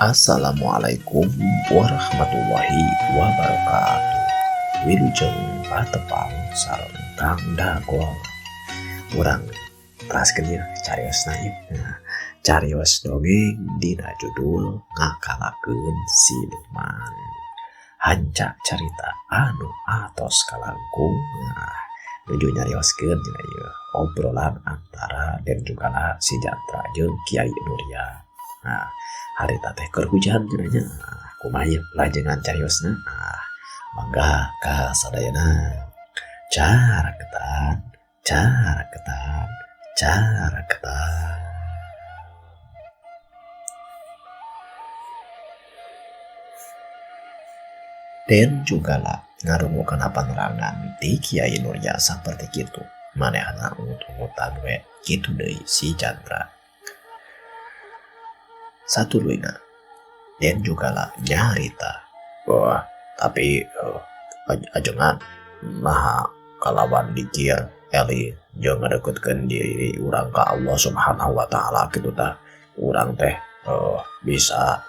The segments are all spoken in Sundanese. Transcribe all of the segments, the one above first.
Assalamualaikum warahmatullahi wabarakatuh. Wilujeng patepang sareng Kang Dagol. Urang teraskeun ieu cariosna ieu. Carios dongeng dina judul ngakalakeun siluman. Hancak carita anu atos kalangkung. Nuju nyarioskeun dina ieu obrolan antara Den Jugala si Jantra jeung Kiai Nurya. Harita teh keur hujan cenanya. Kumaha ieu lajengan cariosna. Mangga ka sadayana. Caraketan. Den Jugala ngarungukeun panerangan ti Kiai Nurya saperti kitu. Manehna ungut-ungutan we kitu deui si Jantra. Satuluina Den Jugala nyarita. Wah, tapi ajengan maha kalawan dikir eli jeung ngadeukeutkeun diri urang ka Allah Subhanahu wa taala kitu tah. Urang teh bisa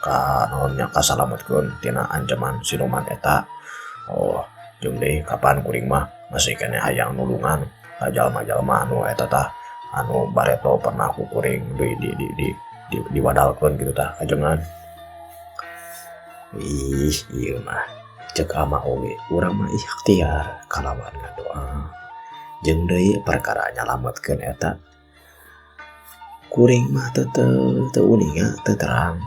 ka naonnya kasalametkeun tina ancaman siluman eta. Jeung deui kapan kuring mah masih keneh hayang nulungan ka jalma-jalma anu eta tah anu bareto pernah ku kuring diwadalkeun gitu tah ajengan. Ieu mah ceuk ama oge urang mah ikhtiar kalawan ngadoa. Jeung deui perkara nyalametkeun eta kuring mah teu uninga teu terang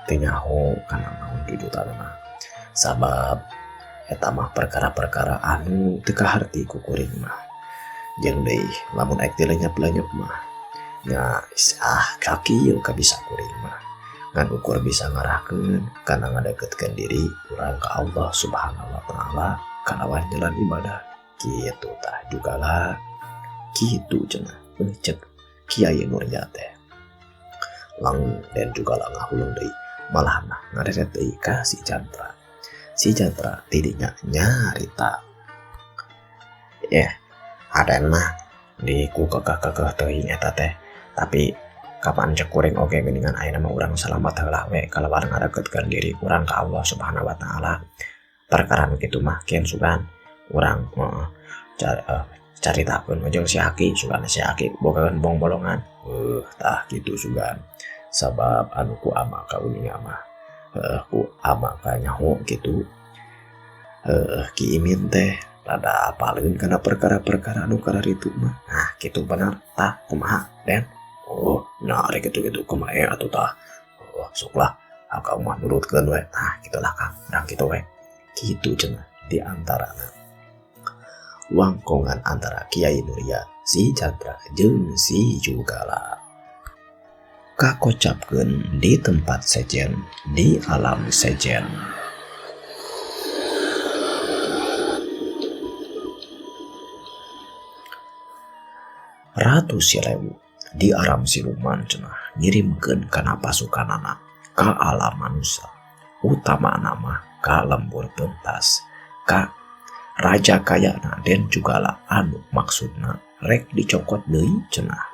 teu nyaho kana naon jujutanna. Sabab eta mah perkara-perkara anu teu kaharti ku kuring mah. Jeung deui lamun aek dilenyap-lenyap mah nya kaki yeuh kabisa kuring mah ngan ukur bisa ngarahkeun kana ngadeukeutkeun diri urang ka Allah Subhanahu wa taala kalawan jalan ibadah kitu tah Jugala kitu cenah ceuk Kiai Nurya teh. Lang Den Jugala ngahulung deui malahna ngareret deui ka si Jantra. Si Jantra tidinya nyarita. Aden mah di ku kekeh teuing eta teh. Tapi kapan cek kuring oge geuningan ayeuna mah urang salamet heula we kalawan ngadeukeutkeun diri urang ka Allah Subhanahu wa taala. Perkara kitu mah keun sugan urang caritakeun jeung si Aki sugan si Aki bogakeun bong bolongan. Tah kitu sugan. Sabab anu ku ama ka uninga mah ku ama ka nyaho kitu. Ki Imin teh rada apaleun kana perkara-perkara anu kararitu mah. Kitu bener tah kumaha Den? Nah rek gitu kumaha atuh tah. Soklah akang mah nurutkeun we. Kitulah Kang, urang kitu we. Kitu cenah di antarana wangkongan antara Kiai Nurya, si Jantra jeung si Jugala. Kakocapkeun di tempat sejen, di alam sejen. Ratu Silewu di aram siluman cenah ngirimkeun kana pasukanana ka alam manusia, utama nama ka lembur pentas ka raja kayana Den Jugala anu maksudna rek dicokot deui cenah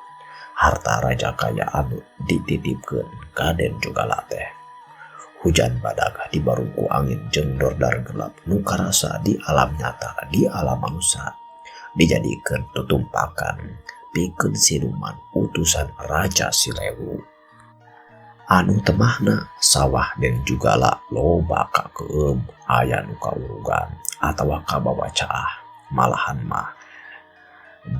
harta raja kaya anu dititipkeun ka Den Jugala teh. Hujan badag dibarung ku angin jeung dordar gelap nu karasa di alam nyata di alam manusia dijadikeun tutumpakan pikeun siluman utusan Raja Silewu. Anu temahna sawah Den Jugala loba kakeum aya nu kaurugan atawa kabawa caah. Malahan mah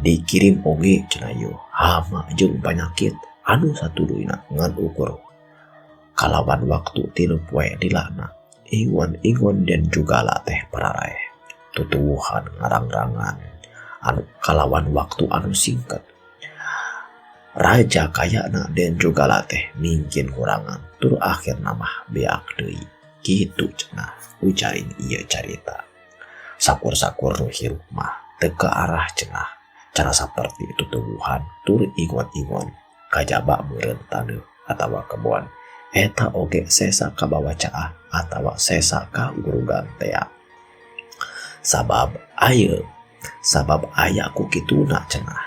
dikirim oge cenah ieu hama jeung panyakit anu satuluina ngan ukur kalawan waktu 3 poe dilana ingon Den Jugala teh pararaeh tutuwuhan ngarang-rangan anu kalawan waktu anu singkat. Raja kayana Den Jugala teh mingkin hurangan tur akhirna mah beak deui. Kitu cenah ucarin ieu carita. Sakur-sakur nu hirup mah teu ke arah cenah cara saperti tutuwuhan tur ingon-ingon kajaba meureun taneuh atawa kebon. Eta oge sesa kabawa caah atawa sesa ka urugan tea. Sabab aya ku kituna cenah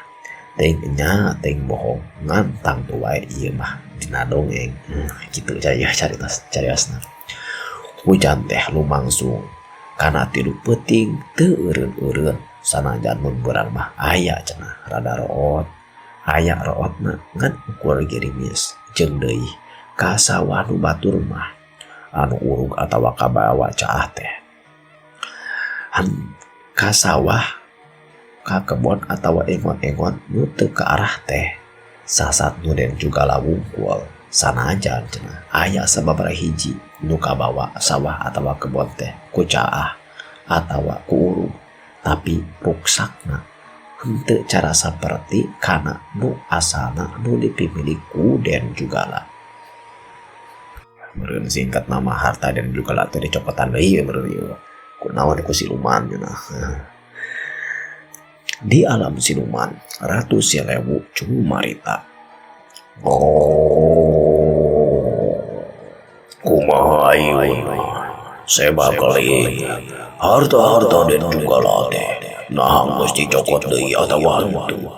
ting bohong ngantang tuai ieu mah dina dongeng kitu jaya cariosna. Hujan teh lumangsung kana tilu peuting teu eureun-eureun sanajan mun beurang mah aya cenah rada root rootna ngan ukur gerimis jeung deui ka sawah nu batur mah anu urug atawa kabawa caah teh ka sawah ka kebon atawa engon-engon nu teu ka arah teh sasat nu den juga lawungkul sanajan cenah aya sababaraha hiji nu kabawa sawah atawa kebon teh ku caah atawa ku urug tapi ruksakna henteu cara saperti kana nu asalna nu dipimili ku den juga lah. Meureun singkat nama harta den juga lah teh dicokotan deui meureun ieu kunaon ku siluman cenah. Di alam siluman Ratu Selewu cumarita. Kumaha ayeuna sebakali harta den juga lah teh nah geus dicokot deui atawa henteu.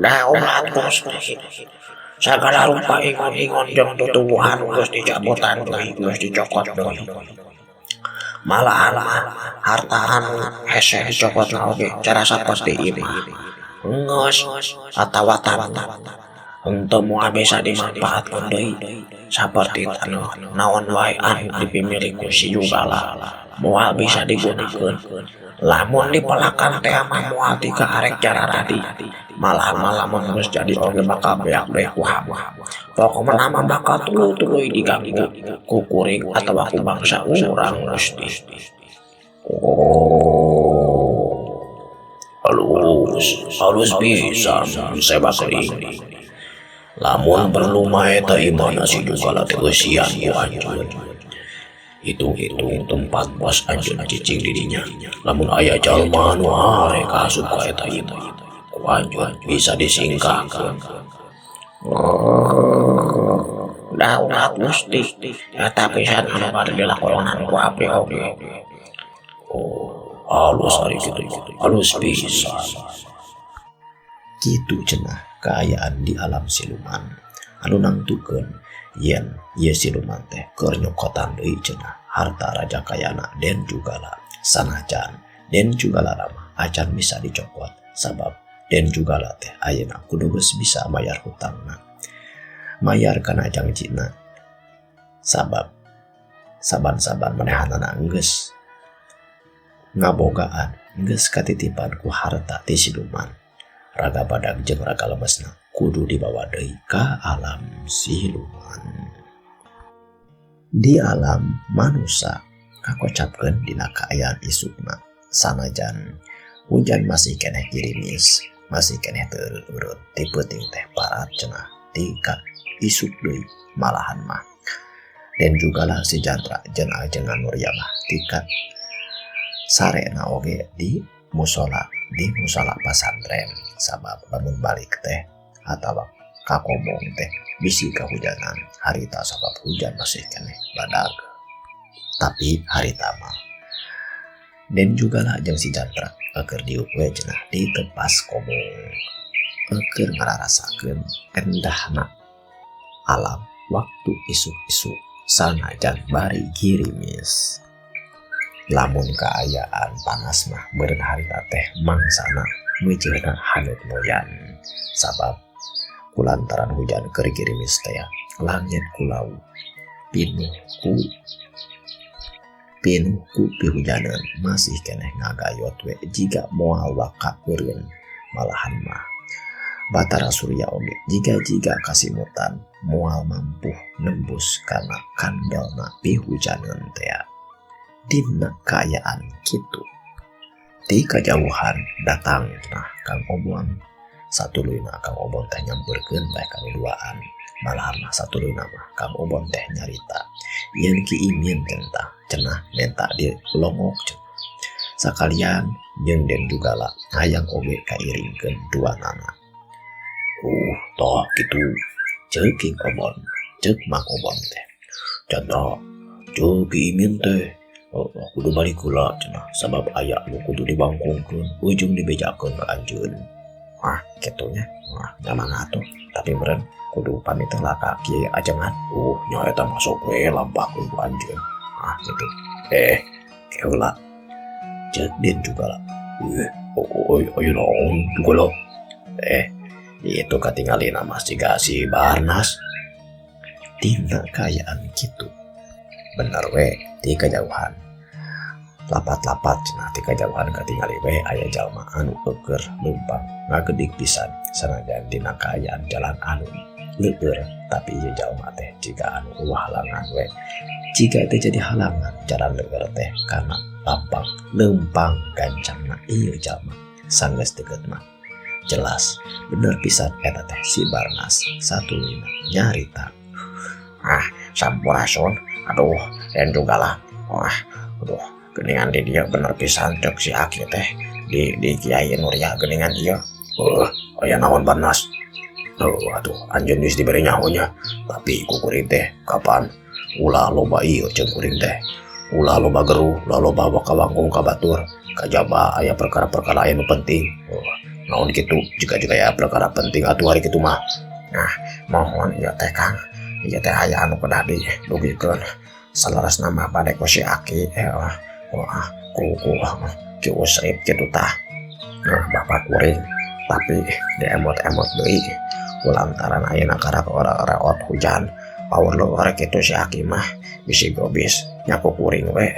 Nah ulah terus sagala rupa ingon-ingon jeung tutuwuhan geus dicabotan deui geus dicokot deui. Malahan harta anu hese dicokotna oge cara saperti ieu geus atawa tanah henteu moal bisa dimanfaatkeun deui saperti tanah naon wae anu dipimili ku si Jugala moal bisa digunakeun lamun dipelakan teh mah moal ti arek cara tadi malahan geus jadi oge bakal beak-beak ku hama pokona mah bakal tuluy diganggu ku kuring atawa ku bangsa urang Gusti. Halus bisa sebakali lamun perlu mah eta imana si Jugala teh geus sian ku anjeun. Hitung-hitung tempat bos anjeun cicing di dinya lamun aya jalma anu hare kaasup ka eta imah ku anjeun bisa disingkahkeun. Udah Gusti eta pisan anu bade dilakonan ku abdi oge. Halus ari kitu halus bisa. Kitu cenah kaayaan di alam siluman anu nangtukeun yen ieu siluman teh keur nyokotan deui cenah harta raja kayana Den Jugala sanajan Den Jugala mah acan bisa dicokot sabab Den Jugala teh ayeuna kudu geus bisa mayar hutangna mayar kana jangjina sabab saban-saban manehanana geus ngabogaan geus katitipan ku harta ti siluman raga badag jeung raga lemesna kudu dibawa deui ka alam siluman. Di alam manusia kakocapkeun dina kaayaan isukna sanajan hujan masih keneh girimis masih keneh teu urut ti peuting teh parat cenah ti ka isuk deui malahan mah Den Jugala si Jandra jeung ajengan Nuria mah tika sarena oge di musola pasantren sabab lamun balik teh atawa kakomong teh bisi kahujanan harita sabab hujan masih keneh badag tapi harita mah Den Jugala jeung si Jandra keur diuk we cenah di tepas komong keur ngararasakeun endahna alam waktu isuk-isuk sanajan bari girimis. Lamun kaayaan panas mah beureun harita teh mangsana meujeuna haneut moyan sabab kulantaran hujan keur girimis teh langit kulau pinuh ku pihujanan masih keneh ngagayot we jiga moal waka eureun malahan mah Batara Surya oge jiga kasimutan moal mampu nembus kana kandelna pihujanan teh. Dina kaayaan kitu di kajauhan datang nah Kang Obon satuluyna Kang Obon teh nyampeurkeun bae kaduaan malahan satuluyna mah Kang Obon teh nyarita yen Ki Imin tentang cenah menta di longok cenah sakalian jeung Den Jugala hayang oge kairingkeun duanana toh kitu ceuk King Obon ceuk Mang Obon teh contoh ceuk Ki Imin teh kudu balik kula cenah sabab aya nu kudu dibangkungkeun ujung dibejakeun ka anjeun. Kitunya. Nyamang atuh tapi meureun kudu pamit lah ka Kiai Ajengan. Nya eta masuk we lampahkeun ku anjeun. Gitu. Keula. Ceuk din juga lah. Ayo naon juga lah. Itu katinggalin nama si Barnas. Tina kayaan gitu. Bener we di kejauhan. Lapat-lapat cenah ti kejauhan katingali we aya jalma anu eukeur numpang ngagedik pisan sanajan dina kaayaan jalan anu leueur tapi ieu jalma teh jiga anu ulah halangan we. Jika itu jadi halangan jalan leueur teh karena lampang leumpang gancangna ieu jalma sanggeus deukeut mah. Jelas bener pisan eta teh si Barnas satulina nyarita. Sampurasun. Aduh, dan juga lah. Geningan di dia bener pisan cek si Aki teh di Kiai Nuria geningan dia. Aya naon Barnas? Aduh, anjeun geus diberi nyahonya. Tapi ku kuring teh kapan ulah loba ieu ceuk kuring teh. Ulah loba geruh, ulah loba wakawangkung ka batur. Kajaba aya perkara-perkara anu penting. Naon kitu juga ya perkara penting atuh hari kitu mah. Mohon ieu teh Kang. Ieu teh aya anu kedah didugikeun salaras nama bade ku si Aki. Ki Usrip kitu tah. Bapak kuring tapi diemot-emot deui kulantaran ayeuna karak reot hujan. Paur leueur kitu si Aki mah bisi gobis nya ku kuring we.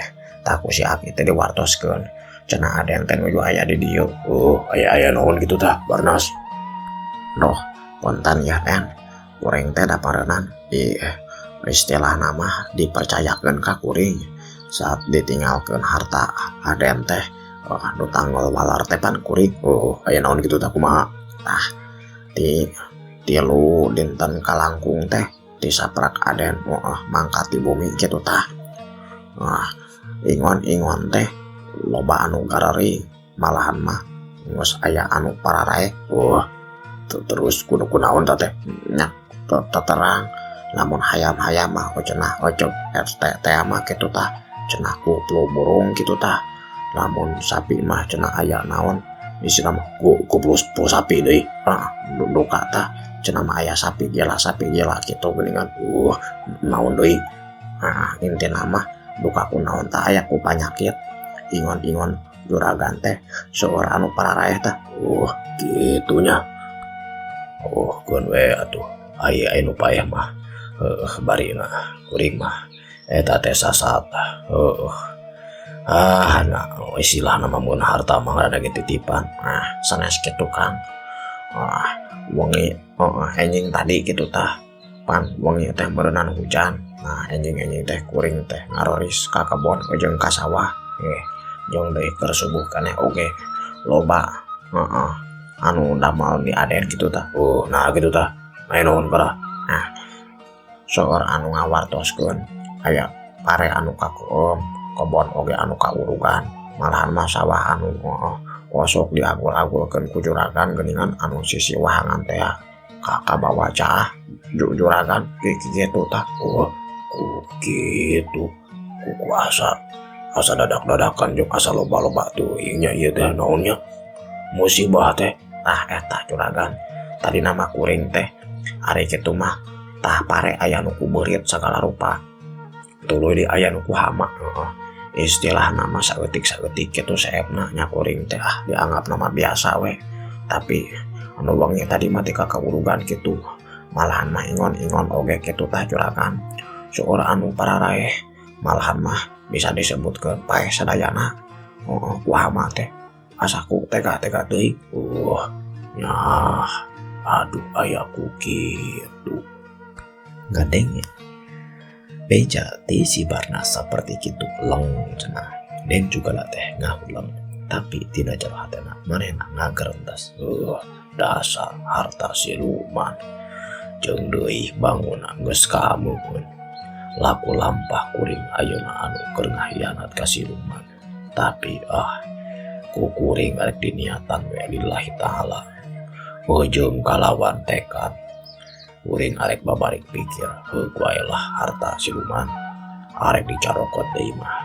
Tah ku si Aki teh diwartoskeun cenah aden teh nuju aya di dieu. Aya naon kitu tah Barnas? Ponten ya Den. Kuring teh daparenan istilah nama dipercayakeun ka kuring saat ditinggalkeun harta aden teh nu tanggol walar teh pan kuring. Aya naon kitu tah kumaha? Tilu dinten kalangkung teh disaprak aden mangkat di bumi kitu tah. Ingon teh loba anu garari malahan mah geus aya anu pararae. Terus kudu kunaon teh nyak terang namun hayam-hayam mah cenah ocok RT mah kitu tah cenah kuplu burung kitu tah. Lamun sapi mah cenah aya naon istilah mah kuplu sapi deui. Duka tah cenah mah aya sapi gila kitu geuningan naon deui. Intina mah duka ku naon tah aya ku panyakit ingon juragan teh seorang anu pararaeh tah. Kitunya. Keun we atuh aya anu payah mah. Barina kuring mah eta teh sasat. Istilah nama mun harta mah rada titipan. Sanes kitu Kang. Wengi enjing tadi kitu tah pan wengi teh beureunan hujan. Enjing teh kuring teh ngaroris ka kebon jeung ka sawah. Jeung deui keur subuh kaneh oge loba anu damal di aden kitu tah. Kitu tah. Main naon para? Seorang anu ngawartoskeun aya pare anu kakuem kebon oge anu kaurugan malahan mah sawah anu kosok diagul-agulkeun ku juragan geuningan anu sisi wahangan teh ka bawah cah juragan kitu tah. Kitu ku asa dadak-dadakan jeung asa loba-loba tuh nya ieu teh naonnya musibah teh. Eta juragan tadi nama kuring teh ari kitu mah tah pare aya nu ku beurit sagala rupa. Tuluy di aya nu ku hama. Istilah nama saeutik-saeutik kitu saepna nya kuring teh dianggap nama biasa we. Tapi anu wengi tadi mah ti kaurugan kitu. Malahan mah ingon oge kitu tah juragan. Seorang anu pararaeh malahan mah bisa disebutkeun paeh sadayana. Ku hama teh asaku tega-tega deui. Aduh ayaku kitu. Gadengnya beja ti si Barnas seperti kitu leng cenah. Den juga lah teh ngahuleng tapi tidak jauh hatena manehna ngagerentas. Dasar harta siluman jeung deui bangunan geus kaameueun. Laku lampah kuring ayeuna anu keur ngahianat ka siluman. Tapi ku kuring arek diniatan we lillahi taala. Ujung kalawan tekad kuring arek babarik pikir heuh ku lah harta siluman arek dicarokot deui mah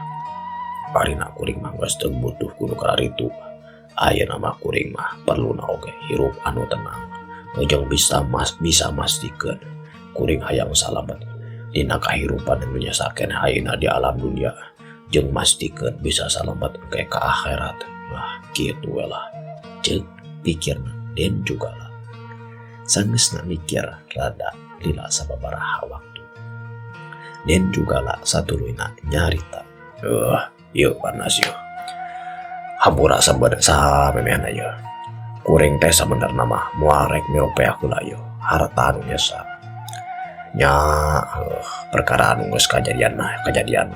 Arina kuring mah geus teu butuh kudu kararitu. Ayeuna mah kuring mah perlu oge hirup anu tenang. Jeung bisa mastikeun kuring hayang salamet dina kahirupan anu nyasakeun ayeuna di alam dunia jeung mastikeun bisa salamet ke akhirat. Wah, kitu we lah ceuk pikirna Den juga lah. Sanggeusna mikir rada lila sababaraha waktu. Den juga lah satuluyna nyarita. Yeuh panas yeuh. Hampura saha memehna yeuh. Kuring teh sabenerna mah moal rek miropeak heula yeuh harta anu nyesa. Nya perkara anu geus kajadian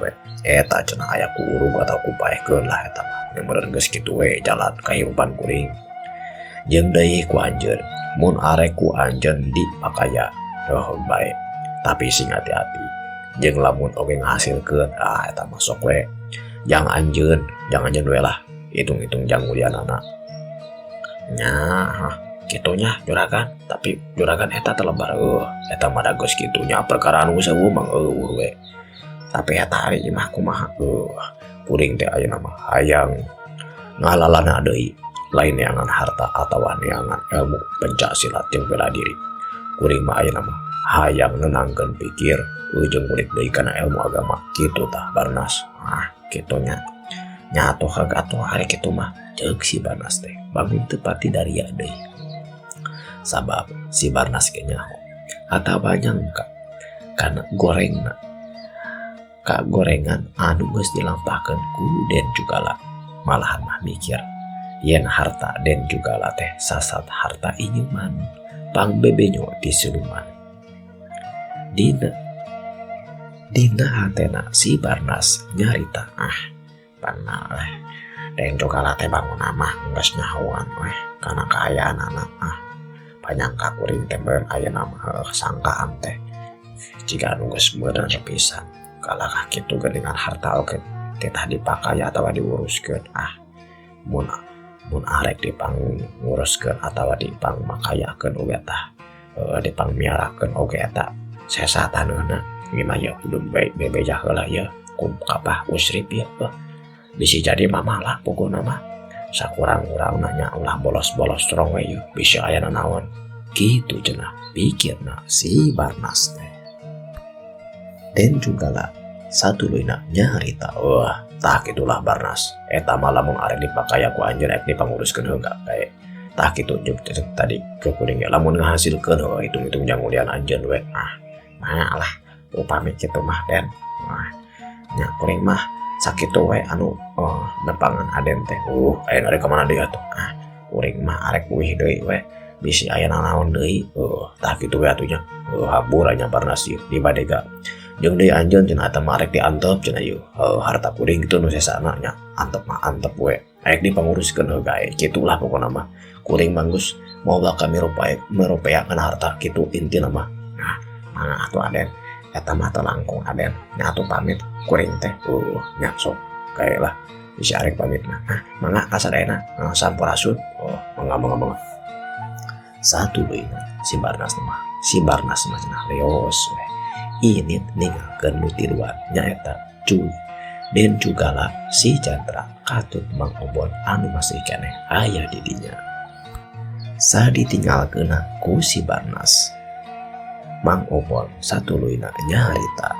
we. Eta cenah aya ku urung atau ku paehkeun lah eta mah. Yang bener geus kitu we jalan kahirupan kuring. Jeung deui ku anjeun, mun arek ku anjeun dipakaya bae. Tapi sing hati-hati. Jeung lamun oge ngahasilkeun eta mah sok we. Jangan anjeun we lah. Hitung-hitung janggulianana. Nya kitunya juragan, tapi juragan eta telebar eta mah da geus kitunya perkara anu geus mang we. Tapi eta ari mah kumaha kuring teh ayeuna mah hayang ngalalana deui lain neangan harta atawa neangan ilmu pencaksilat jeung bela diri. Kuring mah ayeuna mah hayang nenangkeun pikir jeung ngulik deui kana ilmu agama kitu tah Barnas. Kitunya nya atuh atuh ari kitu mah ceuk si Barnas teh bangun teu pati dari ya deui. Sabab si Barnas ge nyaho atawa nyangka kana gorengan anu geus dilampahkeun ku Den juga lah. Malahan mah mikir yen harta Den juga lah teh sasat harta inyuman pang bebenyo di suluman. Dina hatena si Barnas nyarita panah Den juga lah teh bangun mah geus nyahoan kana kaayaan anak panyangka kuring teh beun ayeuna mah sangkaan teh jika anu geus beuneuh pisan kalakah kitu dengan harta oge titah dipakai atawa diuruskeun. Mun arek dipang nguruskeun atawa dipang makayakeun oge tah dipang miarakeun oge eta sesataneuna gimana ya kudu bebeja heula ya ku kapah usrip ya bisi jadi mamalah pokona mah sakurang-kurang nanya ulah bolos-bolos strong we yeuh bisa aya naon kitu cenah pikirna si Barnas teh. Den juga lah satuluyna nyarita tah kitulah Barnas eta mah lamun arek dipakaya ku anjeun rek dipanguruskeun heula bae tah kitu jeung tadi ke kuring lamun ngahasilkeun hitung-hitung janggulian anjeun we malah upami kitu mah Den nya kuring mah sakitu we anu nepangan Aden teh aya arek ka mana deui atuh kuring mah arek uih deui we bisi aya naon deui tah kitu we atuh nya habur nya Barnas ieu di badega jeung deui anjeun cenah eta mah arek diantep cenah ieu harta kuring kitu nu sesana nya antep mah antep we arek dipanguruskeun hegae kitulah pokona mah kuring mah geus moal ka meropeakeun harta kitu intina mah mangga atuh Aden eta mah teu langkung Aden nya atuh pamit kuring teh nya sok kae lah bisa arek pamit mah mangga kasadayana sampurasun mangga satu deui si Barnas mah cenah leos we ini ninggalkeun nu tiluan nyaeta cuy Den juga lah si Chandra katut Mang Obon anu masih keneh aya di dinya. Saditinggalkeunna ku si Barnas, Mang Obon satuluyna nyarita,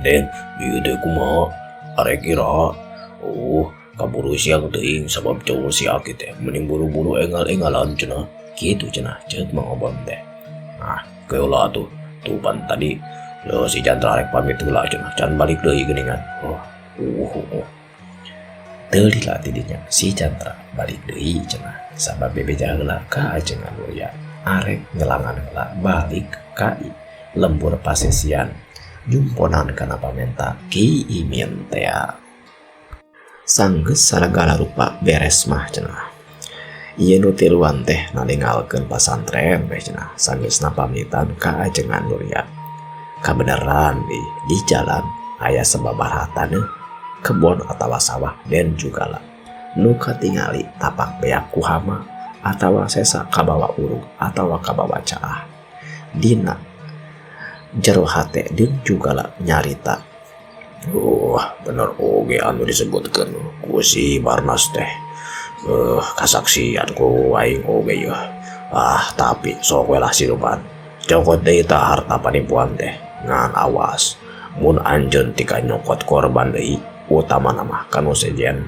Den ieu teh kumaha arek kira kaburu siang teuing sabab cowok si Aki teh mending buru-buru engal-engalan cenah kitu cenah ceuk Mang Obon teh. Keula tuh pan tadi si Chandra rek pamit heula cenah can balik deui geuningan. Teu dilatih dinya si Chandra balik deui cenah sabab bebeja heula ka ajengan Lurya arek ngelangan heula balik ka lembur pasesian jumponan kana pamenta Ki Imin teh. Sanggeus saragala rupa beres mah cenah. Ieu nu tiluan teh naningalkeun pasantren we cenah sanggeusna pamitan ka ajengan Lurya. Kabeneran di jalan aya sababaraha taneuh kebon atawa sawah dan juga lah nu katingali tapak beak ku hama atawa sesa kabawa urug atawa kabawa caah. Dina jero hate dan juga lah nyarita Bener oge anu disebutkan ku si Barnas teh. Kasaksian ku aing oge ya. Tapi sok we lah siluman. Cokot deui tah harta panipuan teh. Ngan awas. Mun anjeun tika nyokot korban deui, utamana mah kanu sejen.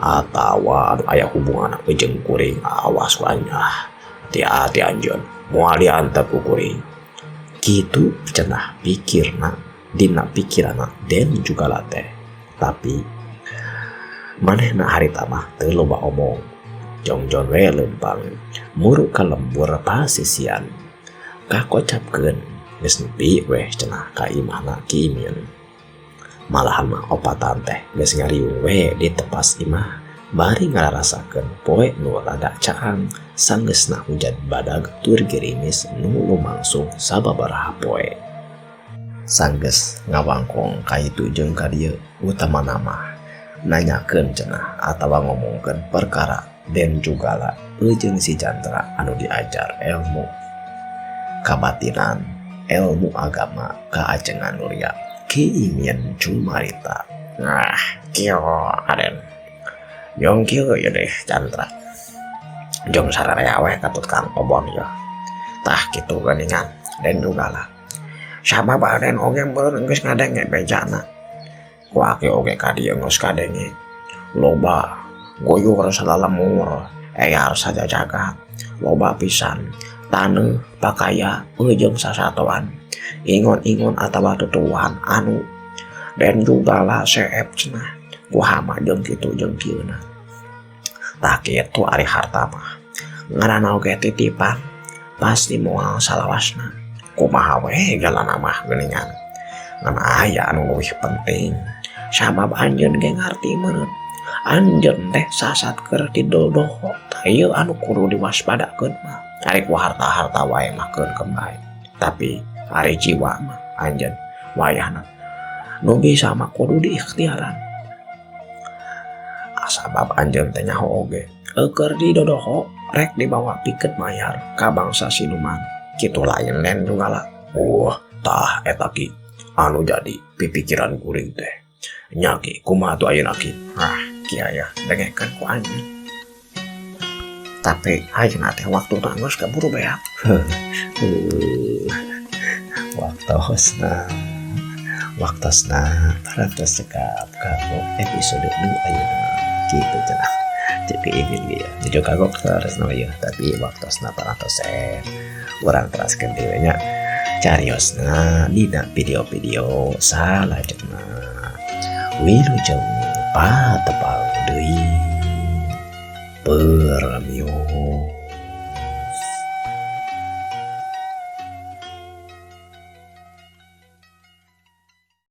Atawa anu aya hubungan jeung kuring, awas wanya. Hati-hati anjeun. Moal diantep ku kuring. Kitu cenah pikirna dina pikirana Den juga teh. Tapi manehna harita mah teu loba omong. Jongjon we leumpang muru ka lembur pasisian. Kakocapkeun geus nepi weh cenah ka imahna Ki Imin. Malahan mah opatan teh geus ngariung we di tepas imah bari ngararasakeun poe nu rada caang sanggeusna hujan badag tur gerimis nu lumangsung sababaraha poe. Sanggeus ngawangkong ka itu jeung ka dieu utamana mah nanyakeun cenah atawa ngomongkeun perkara Den juga lah jeung si Jantra anu diajar ilmu kabatinan, ilmu agama kaajengan Nuria Ki Imin Cumarita. Kieu Aden. Jong kieu ya deh Jantra. Jong sararea we katut Kang Obon ya. Tah kitu geuningan Den juga lah. Sabab Aden oge beureun geus ngadenge bejana. Kuake oge ka dieu geus kadenge. Loba goyur salalemur harus saja jaga loba pisan taneuh pakaya jeung sasatoan ingon-ingon atawa tutuan anu Den juga lah seep cenah kuhama jeung kitu jeung kieuna. Tah kitu ari harta mah ngaranna oge titipan pasti moal salawasna kumaha we galana mah geuningan ngan aya anu leuwih penting sabab anjeun ge ngarti meureun anjeun teh sasat keur ti dodoho tah ieu anu kudu diwaspadakeun mah ari ku harta-harta wae mah keun kembae tapi ari jiwa mah anjeun wayahna nu bisa mah kudu diikhtiaran. Sabab anjeun teh nyaho oge keur di dodoho rek dibawa pikeun mayar ka bangsa siluman kitu lain Den juga lah. Tah eta ki anu jadi pipikiran kuring teh nya ki kumaha tu ayeuna ki kieu ya dengekeun ku anjeun. Tapi ayeuna teh waktuna geus kaburu beak. Waktosna parantos cekap ka episode 2 ayeuna kitu cenah. Jadi ini dia juga kagok terus ya tapi waktosna parantos urang teraskeun deui nya cariosna dina video-video salajengna. Wilujeng patepang deui